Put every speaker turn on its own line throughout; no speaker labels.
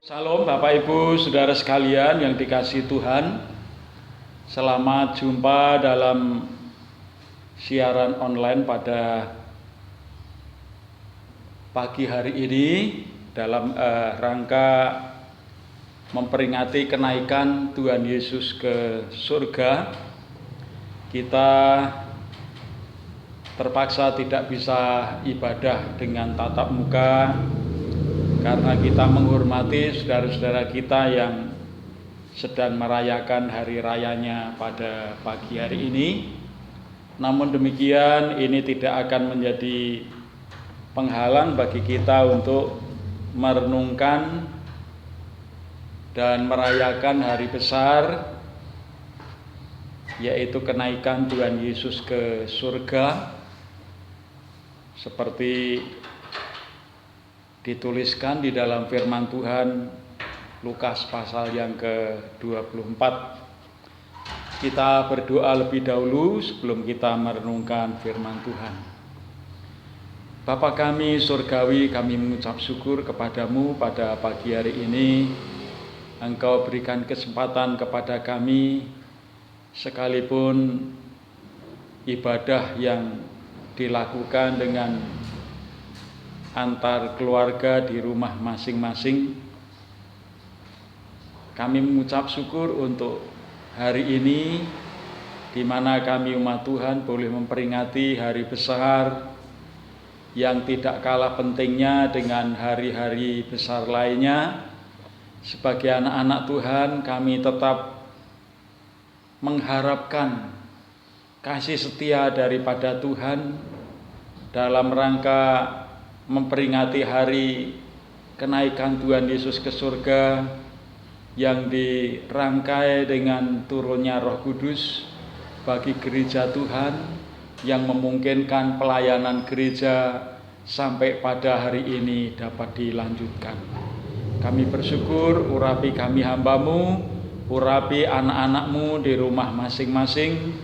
Salam Bapak Ibu Saudara sekalian yang dikasihi Tuhan. Selamat jumpa dalam siaran online pada pagi hari ini dalam rangka memperingati kenaikan Tuhan Yesus ke surga. Kita terpaksa tidak bisa ibadah dengan tatap muka karena kita menghormati saudara-saudara kita yang sedang merayakan hari rayanya pada pagi hari ini. Namun demikian, ini tidak akan menjadi penghalang bagi kita untuk merenungkan dan merayakan hari besar, yaitu kenaikan Tuhan Yesus ke surga, seperti dituliskan di dalam firman Tuhan Lukas pasal yang ke-24. Kita berdoa lebih dahulu sebelum kita merenungkan firman Tuhan. Bapa kami surgawi, kami mengucap syukur kepadamu pada pagi hari ini. Engkau berikan kesempatan kepada kami, sekalipun ibadah yang dilakukan dengan antar keluarga di rumah masing-masing. Kami mengucap syukur untuk hari ini, di mana kami umat Tuhan boleh memperingati hari besar yang tidak kalah pentingnya dengan hari-hari besar lainnya. Sebagai anak-anak Tuhan, kami tetap mengharapkan kasih setia daripada Tuhan dalam rangka memperingati hari kenaikan Tuhan Yesus ke surga yang dirangkai dengan turunnya Roh Kudus bagi gereja Tuhan, yang memungkinkan pelayanan gereja sampai pada hari ini dapat dilanjutkan. Kami bersyukur, urapi kami hamba-Mu, urapi anak-anak-Mu di rumah masing-masing,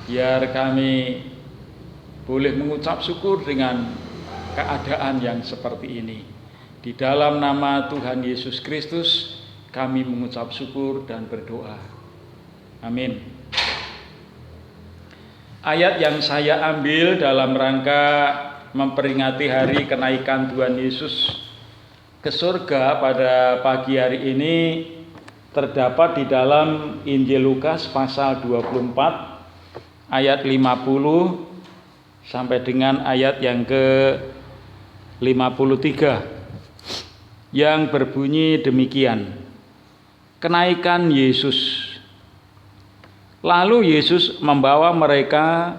biar kami boleh mengucap syukur dengan keadaan yang seperti ini. Di dalam nama Tuhan Yesus Kristus kami mengucap syukur dan berdoa. Amin. Ayat yang saya ambil dalam rangka memperingati hari kenaikan Tuhan Yesus ke surga pada pagi hari ini terdapat di dalam Injil Lukas pasal 24 ayat 50 sampai dengan ayat yang ke-53 yang berbunyi demikian. Kenaikan Yesus. Lalu Yesus membawa mereka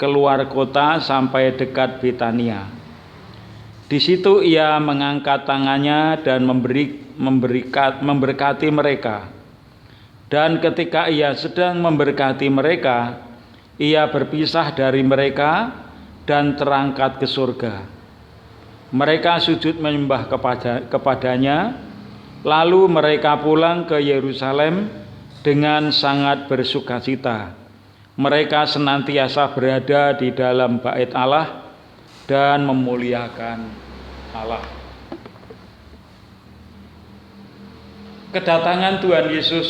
keluar kota sampai dekat Betania. Di situ ia mengangkat tangannya dan memberkati mereka. Dan ketika ia sedang memberkati mereka, ia berpisah dari mereka dan terangkat ke surga. Mereka sujud menyembah kepadanya, lalu mereka pulang ke Yerusalem dengan sangat bersukacita. Mereka senantiasa berada di dalam bait Allah dan memuliakan Allah. Kedatangan Tuhan Yesus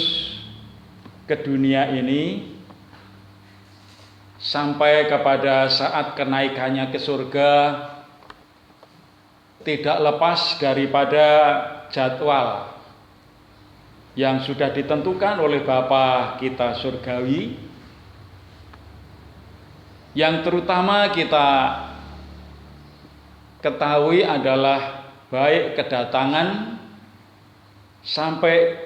ke dunia ini sampai kepada saat kenaikannya ke surga tidak lepas daripada jadwal yang sudah ditentukan oleh Bapa kita surgawi, yang terutama kita ketahui adalah baik kedatangan sampai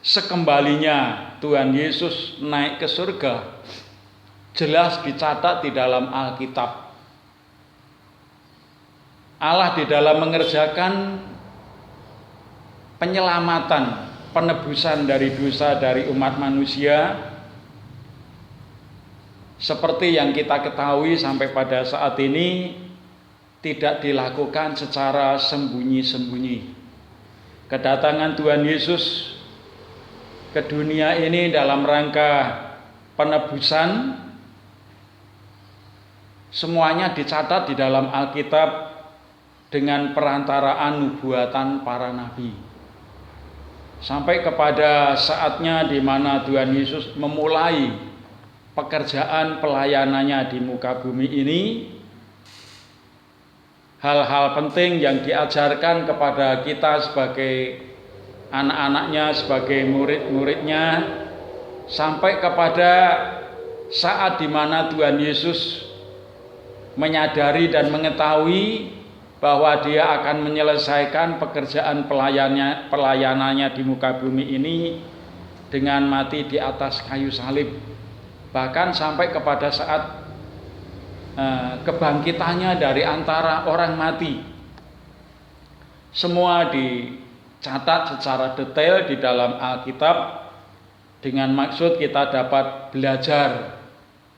sekembalinya Tuhan Yesus naik ke surga jelas dicatat di dalam Alkitab. Allah di dalam mengerjakan penyelamatan, penebusan dari dosa dari umat manusia, seperti yang kita ketahui sampai pada saat ini, tidak dilakukan secara sembunyi-sembunyi. Kedatangan Tuhan Yesus ke dunia ini dalam rangka penebusan, semuanya dicatat di dalam Alkitab dengan perantaraan nubuatan para nabi. sampai kepada saatnya di mana Tuhan Yesus memulai pekerjaan pelayanannya di muka bumi ini. Hal-hal penting yang diajarkan kepada kita sebagai anak-anaknya, sebagai murid-muridnya, sampai kepada saat di mana Tuhan Yesus menyadari dan mengetahui bahwa dia akan menyelesaikan pekerjaan pelayanannya di muka bumi ini dengan mati di atas kayu salib. Bahkan sampai kepada saat kebangkitannya dari antara orang mati. Semua dicatat secara detail di dalam Alkitab dengan maksud kita dapat belajar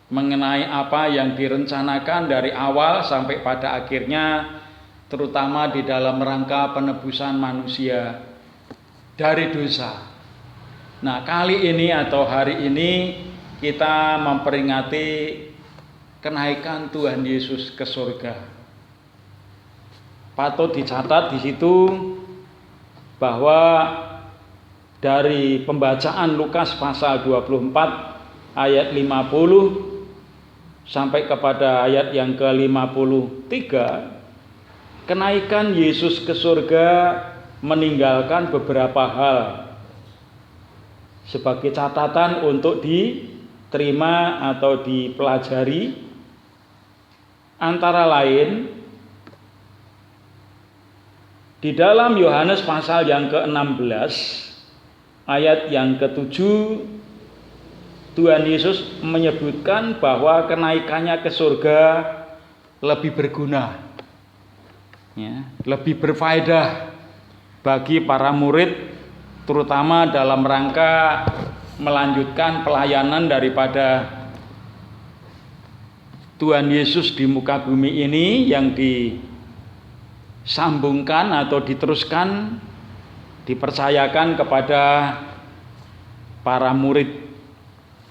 mengenai apa yang direncanakan dari awal sampai pada akhirnya, terutama di dalam rangka penebusan manusia dari dosa. Nah, kali ini atau hari ini kita memperingati kenaikan Tuhan Yesus ke surga. Patut dicatat di situ bahwa dari pembacaan Lukas pasal 24 ayat 50 sampai kepada ayat yang ke-53, kenaikan Yesus ke surga meninggalkan beberapa hal sebagai catatan untuk diterima atau dipelajari. Antara lain, di dalam Yohanes pasal yang ke-16 ayat yang ke-7, Tuhan Yesus menyebutkan bahwa kenaikannya ke surga lebih berguna, ya, lebih berfaedah bagi para murid, terutama dalam rangka melanjutkan pelayanan daripada Tuhan Yesus di muka bumi ini yang disambungkan atau diteruskan, dipercayakan kepada para murid.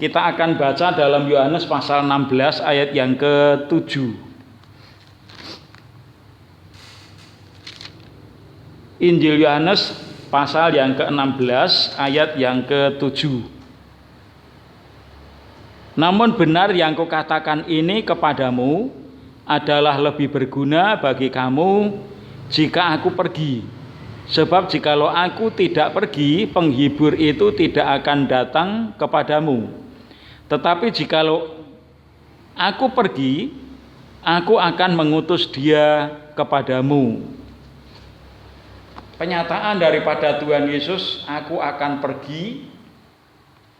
Kita akan baca dalam Yohanes pasal 16 ayat yang ke-7. Injil Yohanes pasal yang ke-16 ayat yang ke-7. Namun benar yang kukatakan ini kepadamu adalah lebih berguna bagi kamu jika aku pergi. Sebab jikalau aku tidak pergi, penghibur itu tidak akan datang kepadamu. Tetapi jikalau aku pergi, aku akan mengutus dia kepadamu. Penyataan daripada Tuhan Yesus, aku akan pergi.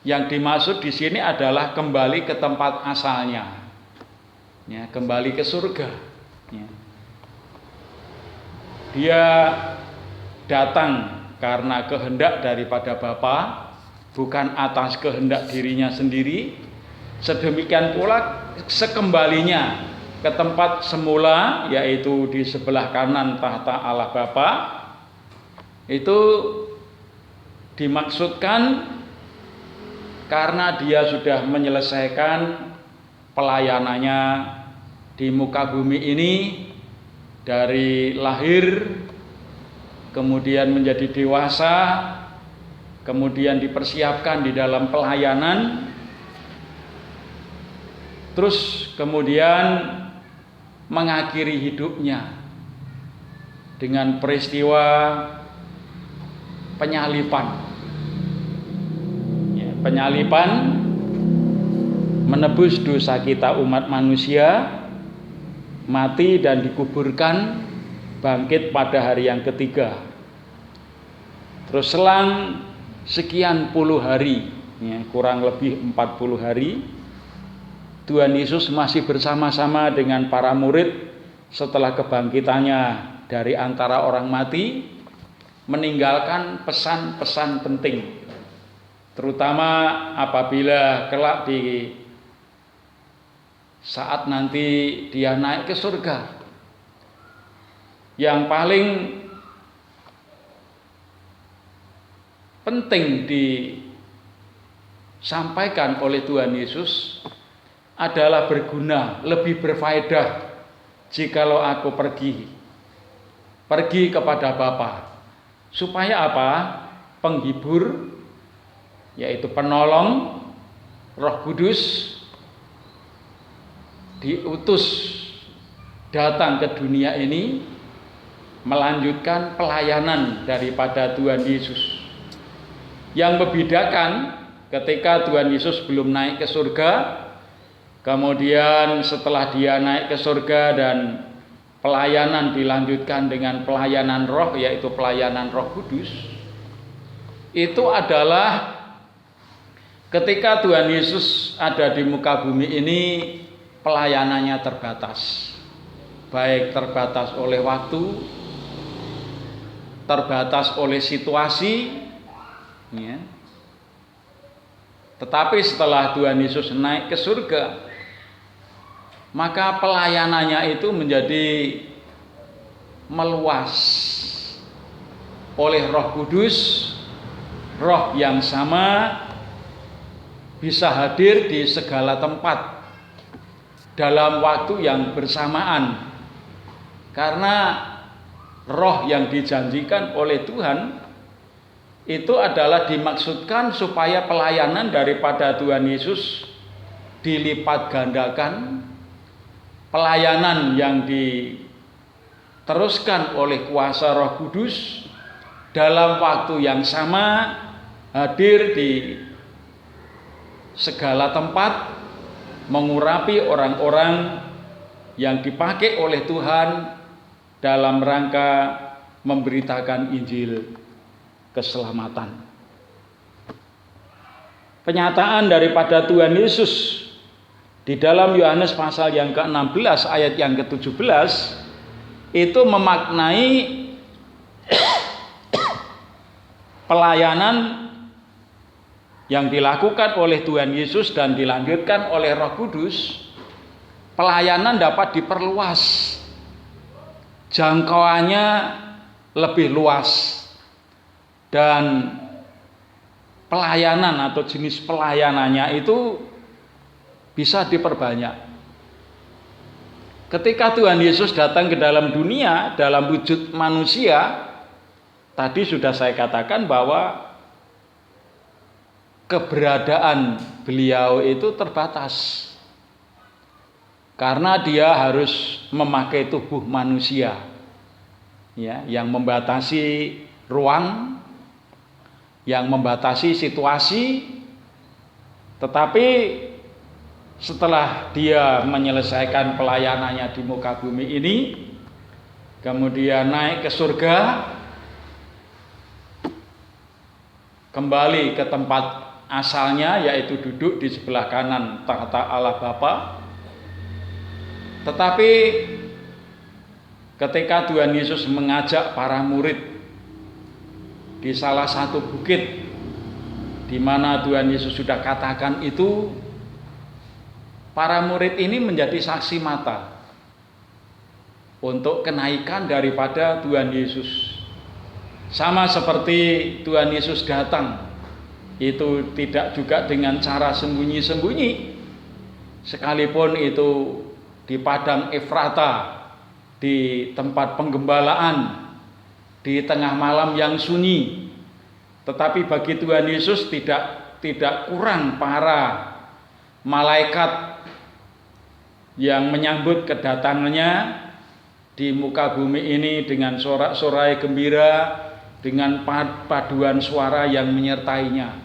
Yang dimaksud di sini adalah kembali ke tempat asalnya, ya, kembali ke surga. Ya. Dia datang karena kehendak daripada Bapa, bukan atas kehendak dirinya sendiri. Sedemikian pula sekembalinya ke tempat semula, yaitu di sebelah kanan tahta Allah Bapa, itu dimaksudkan karena dia sudah menyelesaikan pelayanannya di muka bumi ini, dari lahir, kemudian menjadi dewasa, kemudian dipersiapkan di dalam pelayanan, terus kemudian mengakhiri hidupnya dengan peristiwa penyaliban. Penyaliban menebus dosa kita umat manusia, mati dan dikuburkan, bangkit pada hari yang ketiga. Terus selang sekian puluh hari, ya, kurang lebih 40 hari, Tuhan Yesus masih bersama-sama dengan para murid setelah kebangkitannya dari antara orang mati, meninggalkan pesan-pesan penting. Terutama apabila kelak di saat nanti dia naik ke surga. Yang paling penting disampaikan oleh Tuhan Yesus adalah berguna, lebih berfaedah jikalau aku pergi kepada Bapa. Supaya apa? penghibur, yaitu penolong, Roh Kudus diutus datang ke dunia ini melanjutkan pelayanan daripada Tuhan Yesus. Yang membedakan ketika Tuhan Yesus belum naik ke surga, kemudian setelah dia naik ke surga dan pelayanan dilanjutkan dengan pelayanan roh, yaitu pelayanan Roh Kudus, itu adalah ketika Tuhan Yesus ada di muka bumi ini, pelayanannya terbatas. Baik terbatas oleh waktu, terbatas oleh situasi, ya. Tetapi setelah Tuhan Yesus naik ke surga, maka pelayanannya itu menjadi meluas oleh Roh Kudus. Roh yang sama bisa hadir di segala tempat dalam waktu yang bersamaan, karena roh yang dijanjikan oleh Tuhan itu adalah dimaksudkan supaya pelayanan daripada Tuhan Yesus dilipat gandakan, pelayanan yang diteruskan oleh kuasa Roh Kudus dalam waktu yang sama hadir di segala tempat, mengurapi orang-orang yang dipakai oleh Tuhan dalam rangka memberitakan Injil keselamatan. Penyataan daripada Tuhan Yesus di dalam Yohanes pasal yang ke-16 ayat yang ke-17 itu memaknai pelayanan yang dilakukan oleh Tuhan Yesus dan dilanjutkan oleh Roh Kudus. Pelayanan dapat diperluas, jangkauannya lebih luas, dan pelayanan atau jenis pelayanannya itu bisa diperbanyak. Ketika Tuhan Yesus datang ke dalam dunia dalam wujud manusia, tadi sudah saya katakan bahwa keberadaan beliau itu terbatas karena dia harus memakai tubuh manusia, ya, yang membatasi ruang, yang membatasi situasi. Tetapi setelah dia menyelesaikan pelayanannya di muka bumi ini, kemudian naik ke surga, kembali ke tempat asalnya, yaitu duduk di sebelah kanan tahta Allah Bapa. Tetapi ketika Tuhan Yesus mengajak para murid di salah satu bukit di mana Tuhan Yesus sudah katakan itu, para murid ini menjadi saksi mata untuk kenaikan daripada Tuhan Yesus. Sama seperti Tuhan Yesus datang, itu tidak juga dengan cara sembunyi-sembunyi, sekalipun itu di padang Efrata, di tempat penggembalaan, di tengah malam yang sunyi. Tetapi bagi Tuhan Yesus tidak kurang para malaikat yang menyambut kedatangannya di muka bumi ini dengan sorak-sorai gembira, dengan paduan suara yang menyertainya.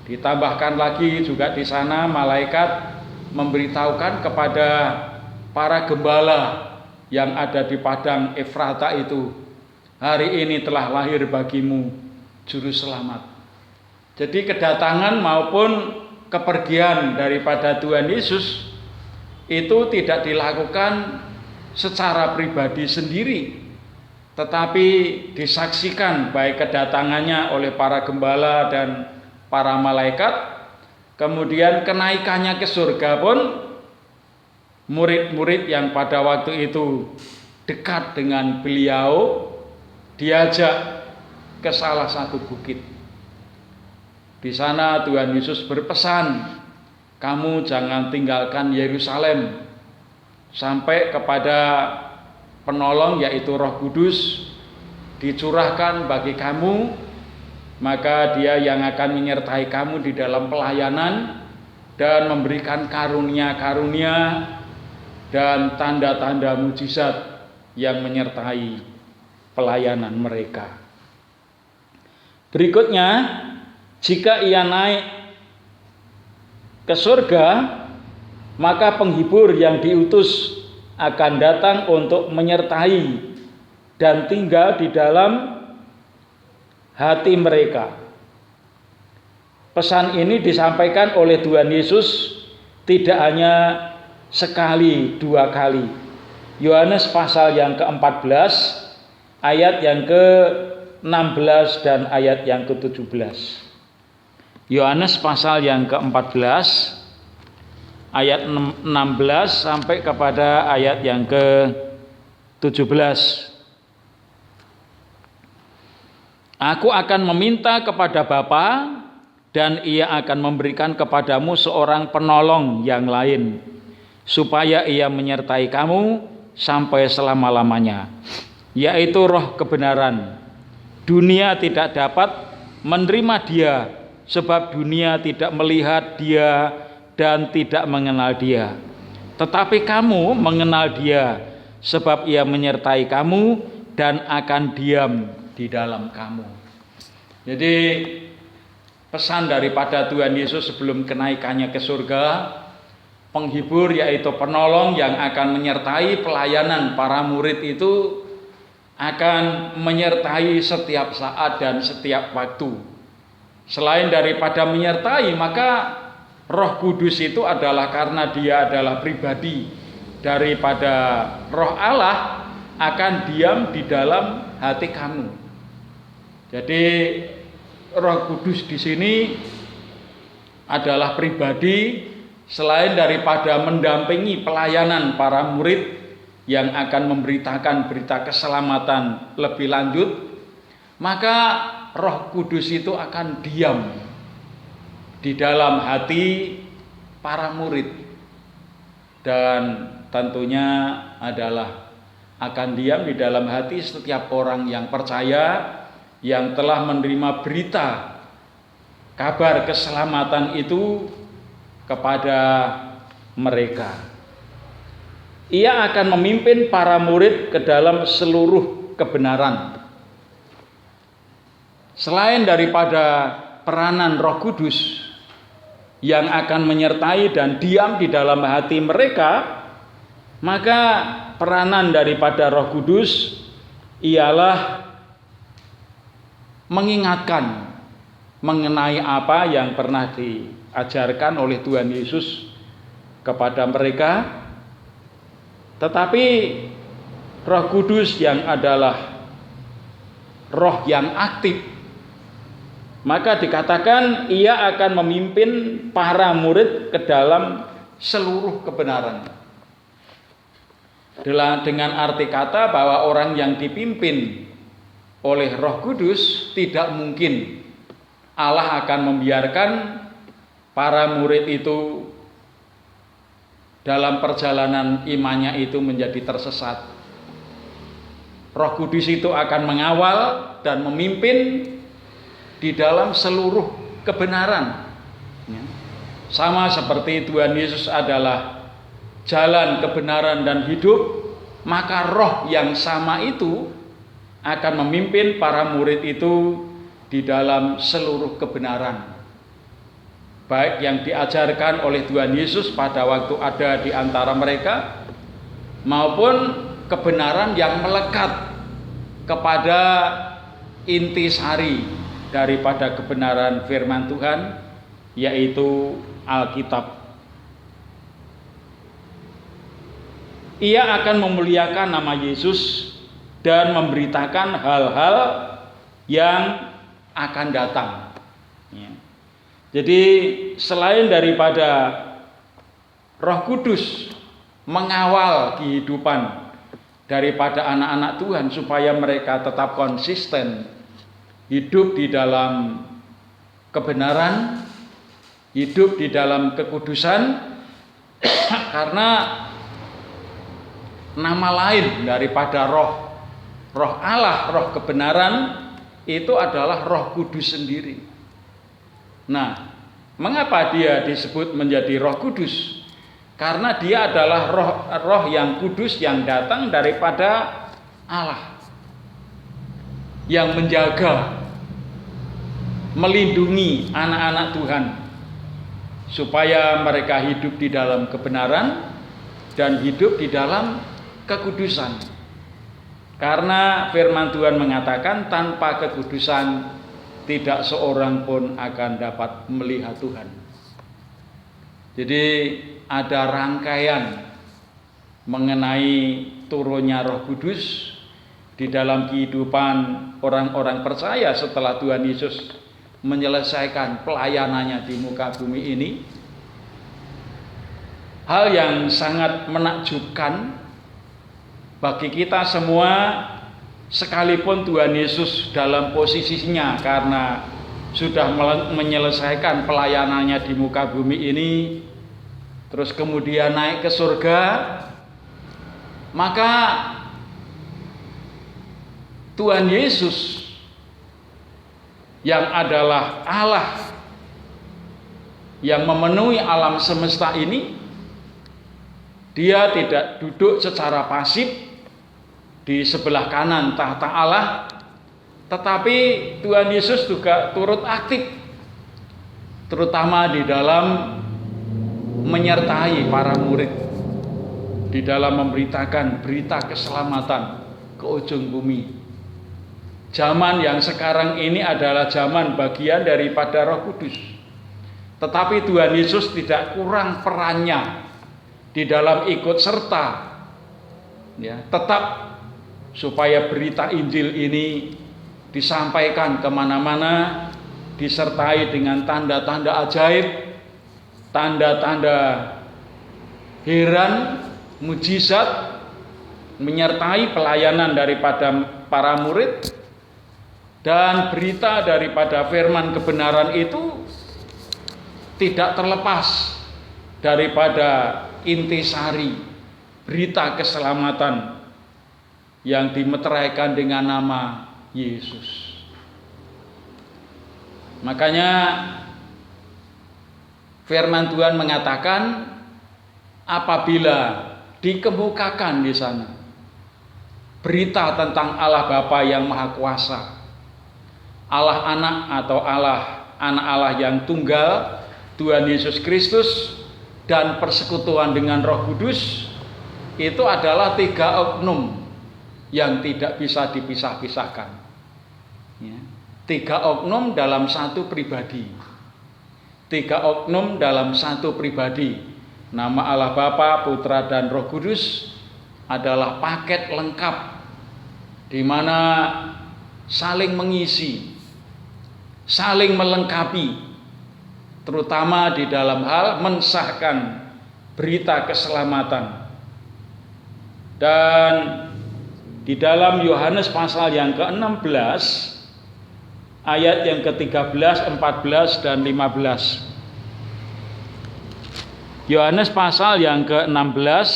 Ditambahkan lagi juga di sana malaikat memberitahukan kepada para gembala yang ada di padang Efrata itu, hari ini telah lahir bagimu juru selamat. Jadi kedatangan maupun kepergian daripada Tuhan Yesus itu tidak dilakukan secara pribadi sendiri, tetapi disaksikan baik kedatangannya oleh para gembala dan para malaikat, kemudian kenaikannya ke surga pun murid-murid yang pada waktu itu dekat dengan beliau diajak ke salah satu bukit. Di sana Tuhan Yesus berpesan, kamu jangan tinggalkan Yerusalem sampai kepada penolong, yaitu Roh Kudus, dicurahkan bagi kamu, maka Dia yang akan menyertai kamu di dalam pelayanan dan memberikan karunia-karunia dan tanda-tanda mujizat yang menyertai pelayanan mereka. Berikutnya, jika Ia naik ke surga, maka penghibur yang diutus akan datang untuk menyertai dan tinggal di dalam hati mereka. Pesan ini disampaikan oleh Tuhan Yesus tidak hanya sekali, dua kali. Yohanes pasal yang ke-14, ayat yang ke-16 dan ayat yang ke-17. Yohanes pasal yang ke-14, ayat 16 sampai kepada ayat yang ke-17. Aku akan meminta kepada Bapa, dan Ia akan memberikan kepadamu seorang penolong yang lain, supaya Ia menyertai kamu sampai selama-lamanya, yaitu Roh kebenaran. Dunia tidak dapat menerima Dia, sebab dunia tidak melihat Dia dan tidak mengenal Dia. Tetapi kamu mengenal Dia, sebab Ia menyertai kamu dan akan diam di dalam kamu. Jadi pesan daripada Tuhan Yesus sebelum kenaikannya ke surga, penghibur yaitu penolong yang akan menyertai pelayanan para murid itu akan menyertai setiap saat dan setiap waktu. Selain daripada menyertai, maka Roh Kudus itu adalah karena Dia adalah pribadi daripada Roh Allah, akan diam di dalam hati kamu. Jadi Roh Kudus di sini adalah pribadi selain daripada mendampingi pelayanan para murid yang akan memberitakan berita keselamatan lebih lanjut, maka Roh Kudus itu akan diam di dalam hati para murid, dan tentunya adalah akan diam di dalam hati setiap orang yang percaya, yang telah menerima berita kabar keselamatan itu kepada mereka. Ia akan memimpin para murid ke dalam seluruh kebenaran. Selain daripada peranan Roh Kudus yang akan menyertai dan diam di dalam hati mereka, maka peranan daripada Roh Kudus ialah mengingatkan mengenai apa yang pernah diajarkan oleh Tuhan Yesus kepada mereka. Tetapi Roh Kudus yang adalah roh yang aktif, maka dikatakan Ia akan memimpin para murid ke dalam seluruh kebenaran. Dengan arti kata bahwa orang yang dipimpin oleh Roh Kudus, tidak mungkin Allah akan membiarkan para murid itu dalam perjalanan imannya itu menjadi tersesat. Roh Kudus itu akan mengawal dan memimpin di dalam seluruh kebenaran. Sama seperti Tuhan Yesus adalah jalan, kebenaran, dan hidup, maka roh yang sama itu akan memimpin para murid itu di dalam seluruh kebenaran, baik yang diajarkan oleh Tuhan Yesus pada waktu ada di antara mereka, maupun kebenaran yang melekat kepada intisari daripada kebenaran firman Tuhan, yaitu Alkitab. Ia akan memuliakan nama Yesus dan memberitakan hal-hal yang akan datang. Jadi selain daripada Roh Kudus mengawal kehidupan daripada anak-anak Tuhan supaya mereka tetap konsisten hidup di dalam kebenaran, hidup di dalam kekudusan, karena nama lain daripada roh Allah, roh kebenaran, itu adalah Roh Kudus sendiri. Nah, mengapa dia disebut menjadi Roh Kudus? Karena dia adalah roh yang kudus yang datang daripada Allah, yang menjaga, melindungi anak-anak Tuhan supaya mereka hidup di dalam kebenaran dan hidup di dalam kekudusan. Karena firman Tuhan mengatakan tanpa kekudusan tidak seorang pun akan dapat melihat Tuhan. Jadi ada rangkaian mengenai turunnya Roh Kudus di dalam kehidupan orang-orang percaya setelah Tuhan Yesus menyelesaikan pelayanannya di muka bumi ini. Hal yang sangat menakjubkan bagi kita semua, sekalipun Tuhan Yesus dalam posisinya karena sudah menyelesaikan pelayanannya di muka bumi ini, terus kemudian naik ke surga, maka Tuhan Yesus yang adalah Allah yang memenuhi alam semesta ini, dia tidak duduk secara pasif di sebelah kanan tahta Allah, tetapi Tuhan Yesus juga turut aktif, terutama di dalam menyertai para murid, di dalam memberitakan berita keselamatan ke ujung bumi. Zaman yang sekarang ini adalah zaman bagian daripada Roh Kudus, tetapi Tuhan Yesus tidak kurang perannya di dalam ikut serta, ya, tetap supaya berita Injil ini disampaikan kemana-mana, disertai dengan tanda-tanda ajaib, tanda-tanda heran, mujizat, menyertai pelayanan daripada para murid, dan berita daripada firman kebenaran itu tidak terlepas daripada intisari berita keselamatan yang dimeteraikan dengan nama Yesus. Makanya firman Tuhan mengatakan apabila dikemukakan di sana berita tentang Allah Bapa yang Maha Kuasa, Allah Anak atau Anak Allah yang tunggal, Tuhan Yesus Kristus, dan persekutuan dengan Roh Kudus, itu adalah 3 oknum yang tidak bisa dipisah-pisahkan, ya. 3 oknum dalam satu pribadi. 3 oknum dalam satu pribadi. Nama Allah Bapa, Putra, dan Roh Kudus adalah paket lengkap di mana saling mengisi, saling melengkapi, terutama di dalam hal mensahkan berita keselamatan. Dan di dalam Yohanes pasal yang ke-16 ayat yang ke-13, 14 dan 15. Yohanes pasal yang ke-16,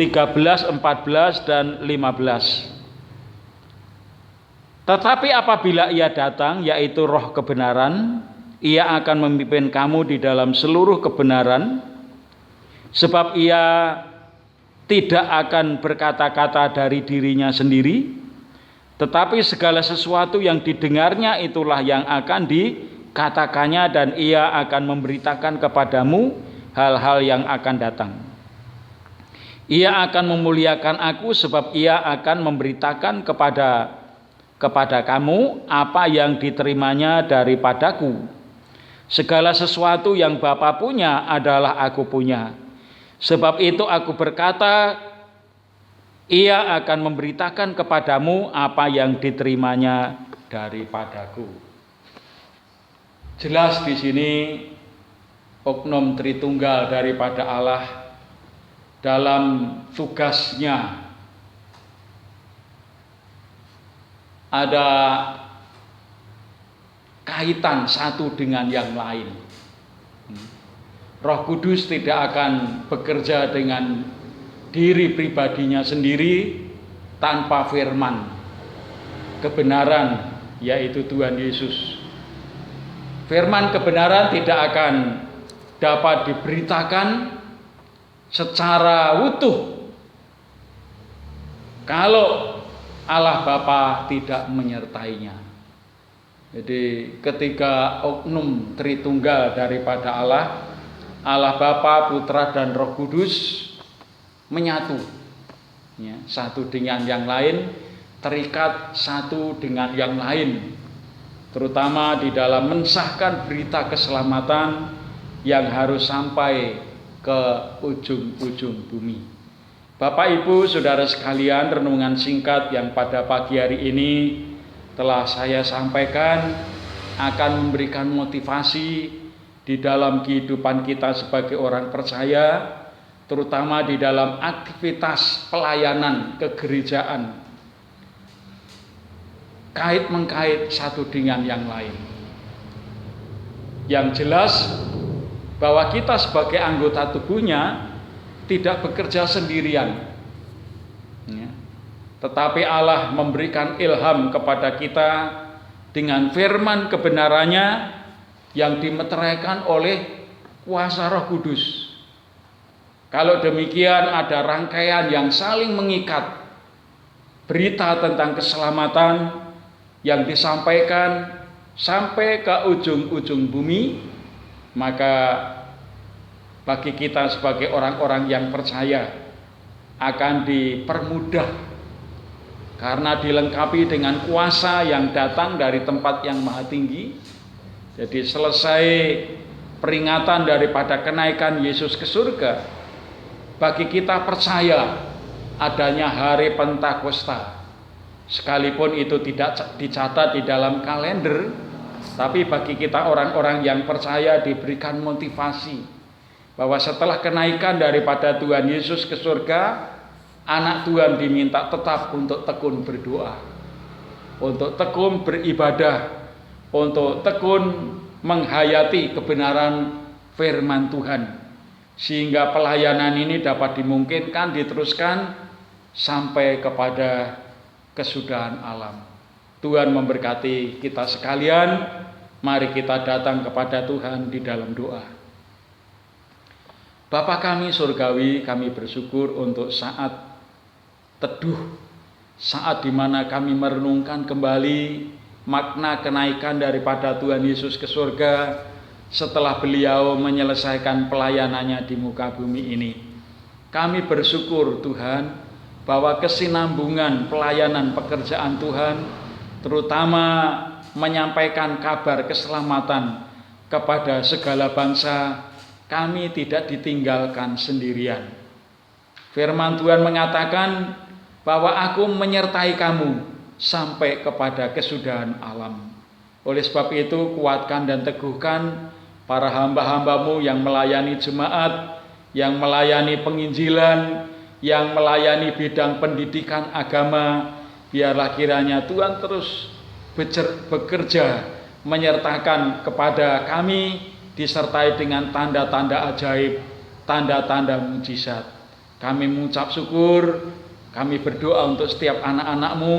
13, 14 dan 15. Tetapi apabila ia datang, yaitu Roh kebenaran, ia akan memimpin kamu di dalam seluruh kebenaran, sebab ia tidak akan berkata-kata dari dirinya sendiri, tetapi segala sesuatu yang didengarnya itulah yang akan dikatakannya, dan ia akan memberitakan kepadamu hal-hal yang akan datang. Ia akan memuliakan aku, sebab ia akan memberitakan kepada kamu apa yang diterimanya daripadaku. Segala sesuatu yang Bapa punya adalah aku punya. Sebab itu aku berkata, ia akan memberitakan kepadamu apa yang diterimanya daripadaku. Jelas di sini oknum Tritunggal daripada Allah dalam tugasnya ada kaitan satu dengan yang lain. Roh Kudus tidak akan bekerja dengan diri pribadinya sendiri tanpa firman. kebenaran, yaitu Tuhan Yesus. Firman kebenaran tidak akan dapat diberitakan secara utuh kalau Allah Bapa tidak menyertainya. Jadi ketika oknum Tritunggal daripada Allah, Allah Bapa, Putra dan Roh Kudus menyatu, ya, satu dengan yang lain, terikat satu dengan yang lain, terutama di dalam mensahkan berita keselamatan yang harus sampai ke ujung-ujung bumi. Bapak Ibu Saudara sekalian, renungan singkat yang pada pagi hari ini telah saya sampaikan akan memberikan motivasi di dalam kehidupan kita sebagai orang percaya, terutama di dalam aktivitas pelayanan kegerejaan, kait-mengkait satu dengan yang lain. Yang jelas bahwa kita sebagai anggota tubuhnya tidak bekerja sendirian, ya. Tetapi Allah memberikan ilham kepada kita dengan firman kebenarannya yang dimeteraikan oleh kuasa Roh Kudus. Kalau demikian ada rangkaian yang saling mengikat, berita tentang keselamatan yang disampaikan sampai ke ujung-ujung bumi, maka bagi kita sebagai orang-orang yang percaya akan dipermudah karena dilengkapi dengan kuasa yang datang dari tempat yang maha tinggi. Jadi selesai peringatan daripada kenaikan Yesus ke surga, bagi kita percaya adanya hari Pentakosta. Sekalipun itu tidak dicatat di dalam kalender, tapi bagi kita orang-orang yang percaya diberikan motivasi bahwa setelah kenaikan daripada Tuhan Yesus ke surga, anak Tuhan diminta tetap untuk tekun berdoa, untuk tekun beribadah, untuk tekun menghayati kebenaran firman Tuhan, sehingga pelayanan ini dapat dimungkinkan diteruskan sampai kepada kesudahan alam. Tuhan memberkati kita sekalian. Mari kita datang kepada Tuhan di dalam doa. Bapa kami surgawi, kami bersyukur untuk saat teduh, saat dimana kami merenungkan kembali makna kenaikan daripada Tuhan Yesus ke surga setelah beliau menyelesaikan pelayanannya di muka bumi ini. Kami bersyukur Tuhan bahwa kesinambungan pelayanan pekerjaan Tuhan, terutama menyampaikan kabar keselamatan kepada segala bangsa, kami tidak ditinggalkan sendirian. Firman Tuhan mengatakan bahwa aku menyertai kamu sampai kepada kesudahan alam. Oleh sebab itu kuatkan dan teguhkan para hamba-hambamu yang melayani jemaat, yang melayani penginjilan, yang melayani bidang pendidikan agama. Biarlah kiranya Tuhan terus bekerja menyertakan kepada kami, disertai dengan tanda-tanda ajaib, tanda-tanda mujizat. Kami mengucap syukur, kami berdoa untuk setiap anak-anak-Mu,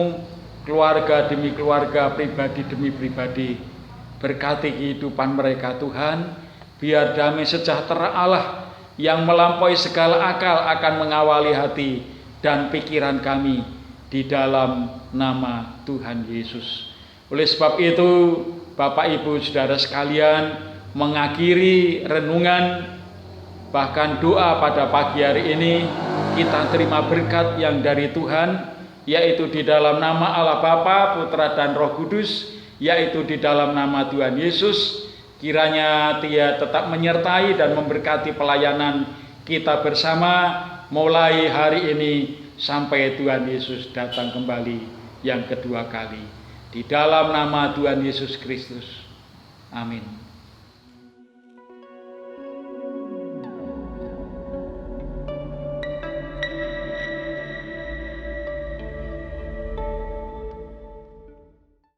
keluarga demi keluarga, pribadi demi pribadi. Berkati kehidupan mereka Tuhan, biar damai sejahtera Allah yang melampaui segala akal akan mengawali hati dan pikiran kami di dalam nama Tuhan Yesus. Oleh sebab itu, Bapak Ibu Saudara sekalian, mengakhiri renungan bahkan doa pada pagi hari ini, kita terima berkat yang dari Tuhan, yaitu di dalam nama Allah Bapa, Putra dan Roh Kudus, yaitu di dalam nama Tuhan Yesus. Kiranya Dia tetap menyertai dan memberkati pelayanan kita bersama mulai hari ini sampai Tuhan Yesus datang kembali yang kedua kali. Di dalam nama Tuhan Yesus Kristus. Amin.